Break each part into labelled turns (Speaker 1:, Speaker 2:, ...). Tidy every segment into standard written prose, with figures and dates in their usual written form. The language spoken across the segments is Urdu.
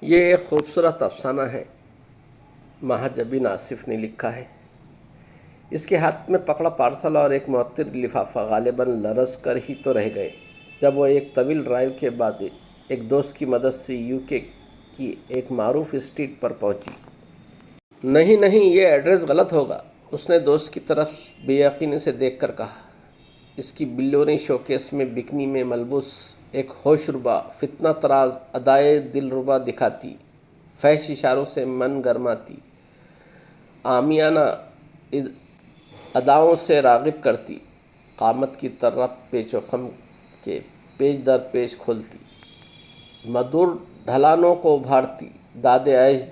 Speaker 1: یہ ایک خوبصورت افسانہ ہے، مہاجبین آصف نے لکھا ہے۔ اس کے ہاتھ میں پکڑا پارسل اور ایک معطر لفافہ غالباً لرز کر ہی تو رہ گئے جب وہ ایک طویل ڈرائیو کے بعد ایک دوست کی مدد سے UK کی ایک معروف اسٹریٹ پر پہنچی۔ نہیں، یہ ایڈریس غلط ہوگا، اس نے دوست کی طرف بے یقینی سے دیکھ کر کہا۔ اس کی بلونی شوکیس میں بکنی میں ملبوس ایک ہوش ربا فتنہ طراز ادائے دلربا دکھاتی، فحش اشاروں سے من گرماتی، عامیانہ اداؤں سے راغب کرتی، قامت کی طرف پیچ و خم کے پیچ در پیچ کھولتی، مدور ڈھلانوں کو ابھارتی، داد عیش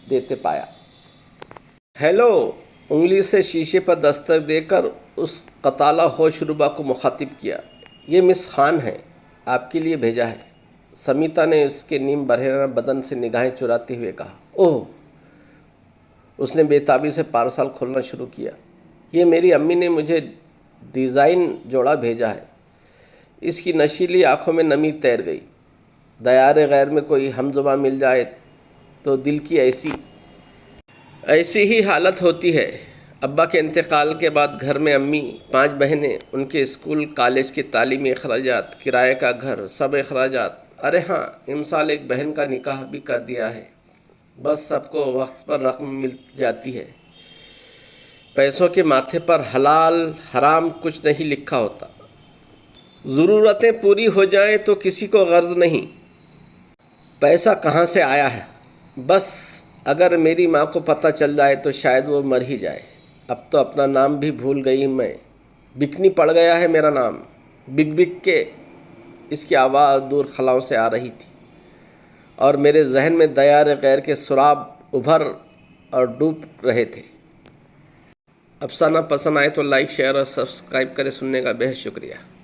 Speaker 1: دیتے پایا۔ ہیلو، انگلی سے شیشے پر دستک دے کر اس قتالہ ہوش ربا کو مخاطب کیا۔ یہ مس خان ہیں، آپ کے لیے بھیجا ہے، سمیتا نے اس کے نیم برہنہ بدن سے نگاہیں چراتے ہوئے کہا۔ اوہ! اس نے بے تابی سے پارسل کھولنا شروع کیا۔ یہ میری امی نے مجھے ڈیزائن جوڑا بھیجا ہے۔ اس کی نشیلی آنکھوں میں نمی تیر گئی۔ دیار غیر میں کوئی ہم زباں مل جائے تو دل کی ایسی ہی حالت ہوتی ہے۔ ابا کے انتقال کے بعد گھر میں امی، 5 بہنیں، ان کے اسکول کالج کے تعلیمی اخراجات، کرائے کا گھر، سب اخراجات، ارے ہاں، امسال ایک بہن کا نکاح بھی کر دیا ہے۔ بس سب کو وقت پر رقم مل جاتی ہے۔ پیسوں کے ماتھے پر حلال حرام کچھ نہیں لکھا ہوتا۔ ضرورتیں پوری ہو جائیں تو کسی کو غرض نہیں، پیسہ کہاں سے آیا ہے۔ بس اگر میری ماں کو پتہ چل جائے تو شاید وہ مر ہی جائے۔ اب تو اپنا نام بھی بھول گئی میں، بکنی پڑ گیا ہے میرا نام۔ بک بک کے اس کی آواز دور خلاؤں سے آ رہی تھی اور میرے ذہن میں دیار غیر کے سراب ابھر اور ڈوب رہے تھے۔ افسانہ پسند آئے تو لائک، شیئر اور سبسکرائب کریں۔ سننے کا بہت شکریہ۔